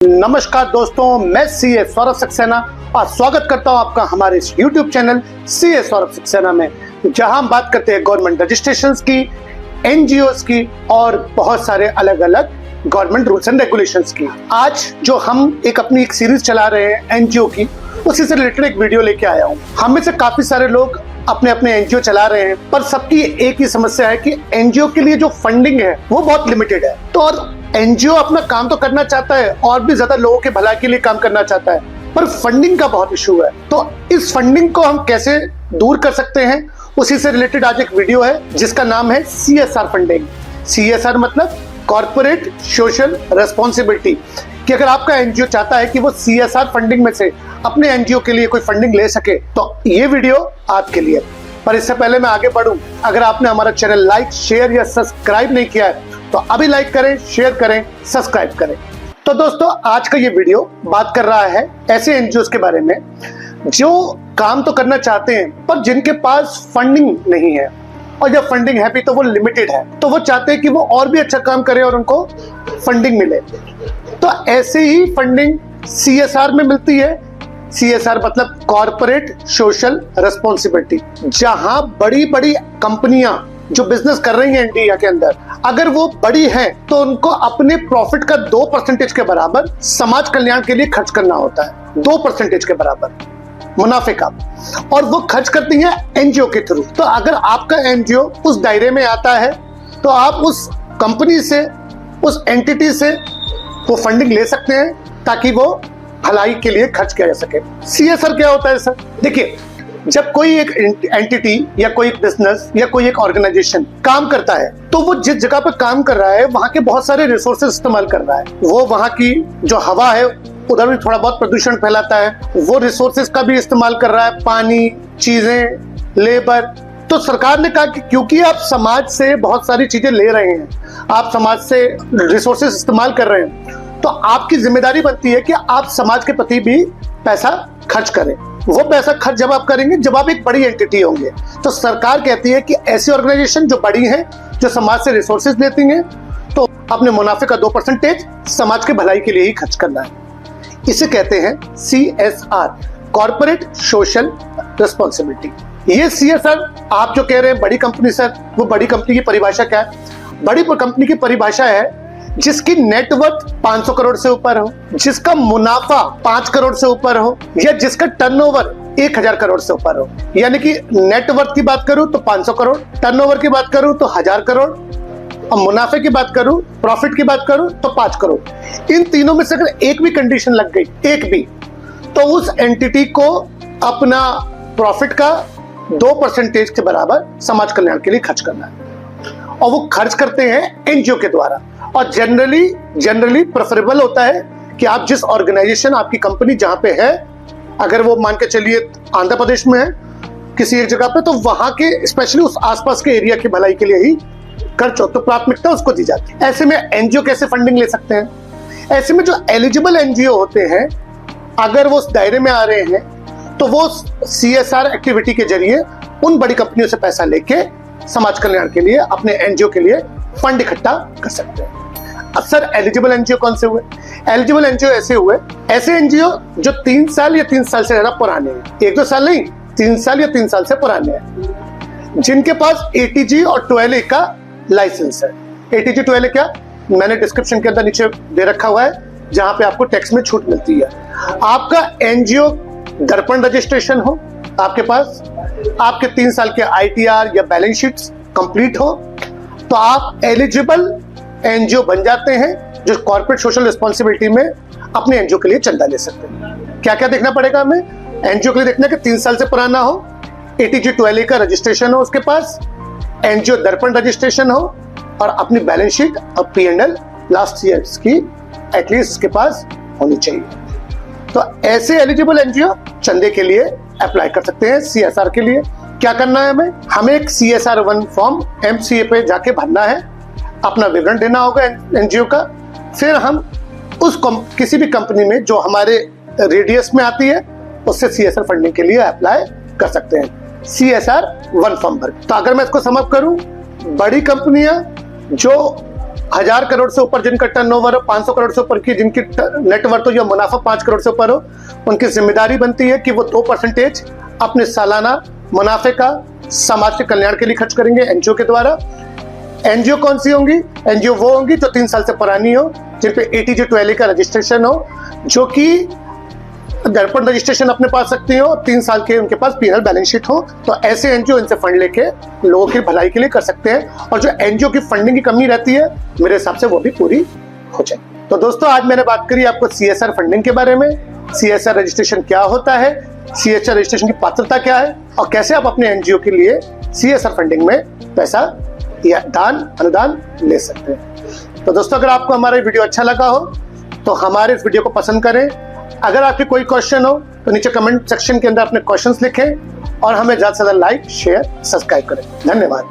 नमस्कार दोस्तों, मैं सीए सौरभ सक्सेना और स्वागत करता हूं आपका हमारे इस YouTube channel CA Saurabh Saxena में, जहां हम बात करते हैं गवर्नमेंट रजिस्ट्रेशंस की, एनजीओस की और बहुत सारे अलग अलग गवर्नमेंट रूल्स एंड रेगुलेशंस की। आज जो हम अपनी एक सीरीज चला रहे हैं एनजीओ की, उसी से रिलेटेड एक वीडियो लेके आया हूँ। हम में से काफी सारे लोग अपने अपने एनजीओ चला रहे हैं, पर सबकी एक ही समस्या है कि एनजीओ के लिए जो फंडिंग है वो बहुत लिमिटेड है। तो और एनजीओ अपना काम तो करना चाहता है और भी ज्यादा लोगों के भलाई के लिए काम करना चाहता है, पर फंडिंग का बहुत इशू है। तो इस फंडिंग को हम कैसे दूर कर सकते हैं, उसी से रिलेटेड आज एक वीडियो है जिसका नाम है सीएसआर फंडिंग। सीएसआर मतलब कॉर्पोरेट सोशल रेस्पॉन्सिबिलिटी, कि अगर आपका एनजीओ चाहता है कि वो सीएसआर फंडिंग में से अपने एनजीओ के लिए कोई फंडिंग ले सके, तो ये वीडियो आपके लिए। पर इससे पहले मैं आगे बढ़ूं, अगर आपने हमारा चैनल लाइक, शेयर या सब्सक्राइब नहीं किया है तो अभी लाइक करें, शेयर करें, सब्सक्राइब करें। तो दोस्तों, आज का ये वीडियो बात कर रहा है ऐसे एनजीओ के बारे में जो काम तो करना चाहते हैं पर जिनके पास फंडिंग नहीं है, और जब फंडिंग है भी तो वो लिमिटेड है। तो वो चाहते हैं कि वो और भी अच्छा काम करें और उनको फंडिंग मिले। तो ऐसे ही फंडिंग सीएसआर में मिलती है। सीएसआर मतलब कॉर्पोरेट सोशल रेस्पॉन्सिबिलिटी, जहां बड़ी बड़ी कंपनियां जो बिजनेस कर रही हैं इंडिया के अंदर, अगर वो बड़ी हैं तो उनको अपने प्रॉफिट का 2% के बराबर समाज कल्याण के लिए खर्च करना होता है। 2% के बराबर मुनाफे का, और वो खर्च करती हैं एनजीओ के थ्रू। तो अगर आपका एनजीओ उस दायरे में आता है तो आप उस कंपनी से, उस एंटिटी से वो फंडिंग ले सकते हैं ताकि वो भलाई के लिए खर्च किया जा सके। सीएसआर क्या होता है सर? देखिए, जब कोई एक एंटिटी या कोई एक बिजनेस या कोई एक ऑर्गेनाइजेशन काम करता है तो वो जिस जगह पे काम कर रहा है वहां के बहुत सारे रिसोर्सेज इस्तेमाल कर रहा है। वो वहां की जो हवा है उधर भी थोड़ा बहुत प्रदूषण फैलाता है, वो रिसोर्सेज का भी इस्तेमाल कर रहा है, पानी, चीजें, लेबर। तो सरकार ने कहा कि क्योंकि आप समाज से बहुत सारी चीजें ले रहे हैं, आप समाज से रिसोर्सेज इस्तेमाल कर रहे हैं, तो आपकी जिम्मेदारी बनती है कि आप समाज के प्रति भी पैसा खर्च करें। वो पैसा खर्च जब आप करेंगे जब आप एक बड़ी एंटिटी होंगे। तो सरकार कहती है कि ऐसी ऑर्गेनाइजेशन जो बड़ी हैं, जो समाज से रिसोर्सेज लेती हैं, तो अपने मुनाफे का 2% समाज के भलाई के लिए ही खर्च करना है। इसे कहते हैं सीएसआर, कॉर्पोरेट सोशल रेस्पॉन्सिबिलिटी। ये सीएसआर आप जो कह रहे हैं बड़ी कंपनी सर, वो बड़ी कंपनी की परिभाषा क्या है? बड़ी कंपनी की परिभाषा है जिसकी नेटवर्थ 500 करोड़ से ऊपर हो, जिसका मुनाफा 5 करोड़ से ऊपर हो, या जिसका टर्नओवर 1000 करोड़ से ऊपर हो। यानी कि नेटवर्थ की बात करूं तो 500 करोड़, टर्नओवर की बात करूं तो 1000 करोड़, और मुनाफे की बात करूं, प्रॉफिट की बात करूं तो 5 करोड़। इन तीनों में से अगर एक भी कंडीशन लग गई, एक भी, तो उस एंटिटी को अपना प्रॉफिट का 2% के बराबर समाज कल्याण के लिए खर्च करना है, और वो खर्च करते हैं एनजीओ के द्वारा। और जनरली प्रेफरेबल होता है कि आप जिस ऑर्गेनाइजेशन, आपकी कंपनी जहां पे है, अगर वो मान के चलिए आंध्र प्रदेश में है किसी एक जगह पे, तो वहां के स्पेशली उस आसपास के एरिया की भलाई के लिए ही खर्च हो, तो प्राथमिकता उसको दी जाती है। ऐसे में एनजीओ कैसे फंडिंग ले सकते हैं? ऐसे में जो एलिजिबल एनजीओ होते हैं, अगर वो उस दायरे में आ रहे हैं, तो वो सीएसआर एक्टिविटी के जरिए उन बड़ी कंपनियों से पैसा लेके समाज कल्याण के लिए, अपने एनजीओ के लिए फंड इकट्ठा कर सकते हैं। अब सर, एलिजिबल एनजीओ कौन से हुए? एलिजिबल एनजीओ ऐसे हुए, ऐसे एनजीओ जो 3 साल या 3 साल से ज्यादा पुराने हैं, 1-2 साल नहीं, 3 साल या 3 साल से पुराने हैं, जिनके पास एटीजी और 12A का लाइसेंस है। एटीजी 12A क्या, मैंने डिस्क्रिप्शन के अंदर नीचे दे रखा हुआ है, जहां पे आपको टैक्स में छूट मिलती है। आपका एनजीओ दर्पण रजिस्ट्रेशन हो आपके पास, आपके 3 साल के आईटीआर या बैलेंस शीट्स कंप्लीट हो, तो आप एलिजिबल एनजीओ बन जाते हैं, जो कॉर्पोरेट सोशल रिस्पॉन्सिबिलिटी में अपने एनजीओ के लिए चंदा ले सकते हैं। क्या क्या देखना पड़ेगा हमें? एनजीओ के लिए देखना कि 3 साल से पुराना हो, एटीजी 12A का रजिस्ट्रेशन हो उसके पास, एनजीओ दर्पण रजिस्ट्रेशन हो, और अपनी बैलेंस शीट और P&L लास्ट ईयर्स की एटलीस्ट उसके पास होनी चाहिए। तो ऐसे एलिजिबल एनजीओ चंदे के लिए अप्लाई कर सकते हैं सीएसआर के लिए। क्या करना है हमें एक CSR 1 फॉर्म MCA पे जाके भरना है, अपना विवरण देना होगा एनजीओ का। फिर हम उस किसी भी कंपनी में जो हमारे रेडियस में आती है उससे सीएसआर फंडिंग के लिए अप्लाई कर सकते हैं, CSR 1 फॉर्म भर। तो अगर मैं इसको समअप करूं, बड़ी कंपनियां जो 1000 करोड़ से ऊपर जिनका टर्नओवर हो, 500 करोड़ से ऊपर की जिनकी नेटवर्थ हो या मुनाफा 5 करोड़ से ऊपर हो, उनकी जिम्मेदारी बनती है कि वो 2% अपने सालाना मुनाफे का समाज के कल्याण के लिए खर्च करेंगे एनजीओ के द्वारा। एनजीओ कौन सी होंगी? एनजीओ वो होंगी जो 3 साल से पुरानी हो, जिन पे ATJ to LA का रजिस्ट्रेशन हो, जो कि दर्पण रजिस्ट्रेशन अपने पास रखती हो, 3 साल के उनके पास P&L बैलेंस शीट हो। तो ऐसे एनजीओ इनसे फंड लेके लोगों की भलाई के लिए कर सकते हैं, और जो एनजीओ की फंडिंग की कमी रहती है मेरे हिसाब से वो भी पूरी हो जाए। तो दोस्तों, आज मैंने बात करी आपको CSR फंडिंग के बारे में, CSR रजिस्ट्रेशन क्या होता है, CSR रजिस्ट्रेशन की पात्रता क्या है, और कैसे आप अपने एनजीओ के लिए CSR फंडिंग में पैसा या दान अनुदान ले सकते हैं। तो दोस्तों, अगर आपको हमारा वीडियो अच्छा लगा हो तो हमारे इस वीडियो को पसंद करें। अगर आपके कोई क्वेश्चन हो तो नीचे कमेंट सेक्शन के अंदर अपने क्वेश्चंस लिखें, और हमें ज्यादा से ज्यादा लाइक, शेयर, सब्सक्राइब करें। धन्यवाद।